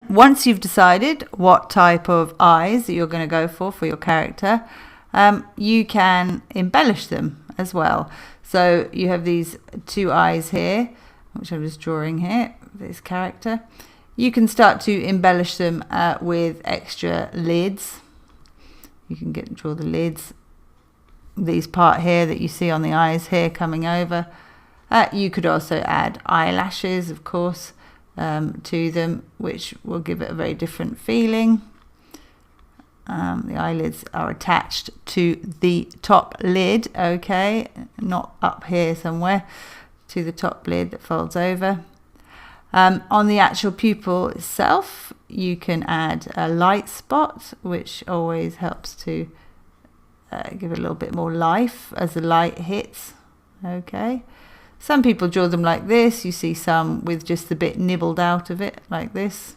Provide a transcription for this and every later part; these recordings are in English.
Once you've decided what type of eyes that you're going to go for your character, you can embellish them as well. So you have these 2 eyes here, which I'm just drawing here, this character. You can start to embellish them with extra lids. You can draw the lids, these part here that you see on the eyes here coming over. You could also add eyelashes, of course, to them, which will give it a very different feeling. The eyelids are attached to the top lid, okay, not up here somewhere, to the top lid that folds over. On the actual pupil itself, you can add a light spot, which always helps to give it a little bit more life as the light hits. Okay, some people draw them like this. You see some with just a bit nibbled out of it like this.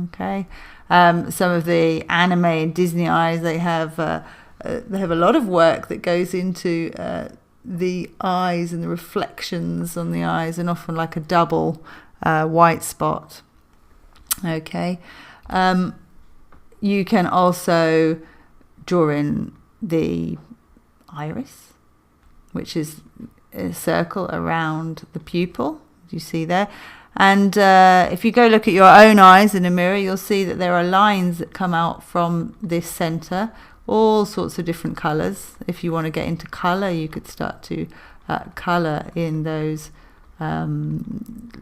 Okay, some of the anime and Disney eyes, they have a lot of work that goes into the eyes and the reflections on the eyes, and often like a double white spot. Okay, you can also draw in the iris, which is a circle around the pupil, you see there. And if you go look at your own eyes in a mirror, you'll see that there are lines that come out from this center, all sorts of different colors. If you want to get into color, you could start to color in those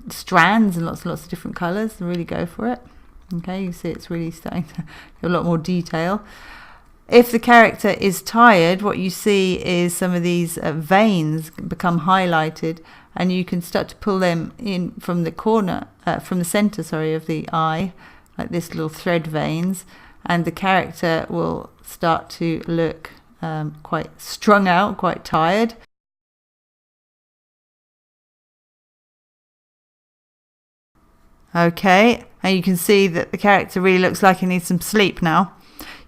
strands and lots of different colors and really go for it. Okay, you see it's really starting to get a lot more detail. If the character is tired, what you see is some of these veins become highlighted, and you can start to pull them in from the corner, from the center, of the eye, like this little thread veins, and the character will start to look quite strung out, quite tired. Okay, and you can see that the character really looks like he needs some sleep now.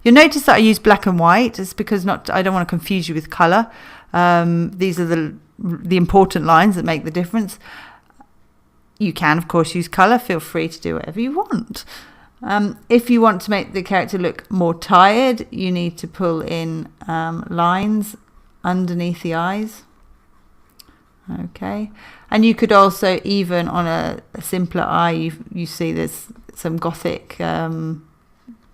You'll notice that I use black and white. It's because I don't want to confuse you with color. These are the important lines that make the difference. You can, of course, use color. Feel free to do whatever you want. If you want to make the character look more tired, you need to pull in lines underneath the eyes. Okay, and you could also, even on a simpler eye, you see there's some gothic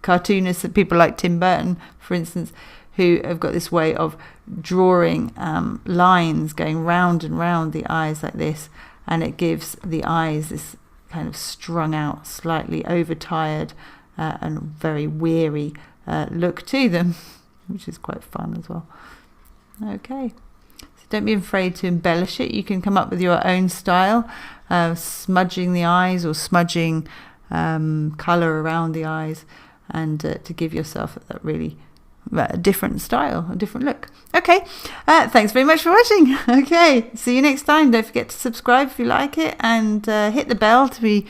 cartoonists, people like Tim Burton, for instance, who have got this way of drawing lines going round and round the eyes like this, and it gives the eyes this kind of strung out, slightly overtired and very weary look to them, which is quite fun as well. Okay, so don't be afraid to embellish it. You can come up with your own style, smudging the eyes or smudging color around the eyes, and to give yourself that really different style, a different look. Okay, thanks very much for watching. Okay, see you next time. Don't forget to subscribe if you like it, and hit the bell to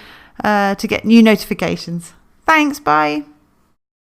get new notifications. Thanks, bye.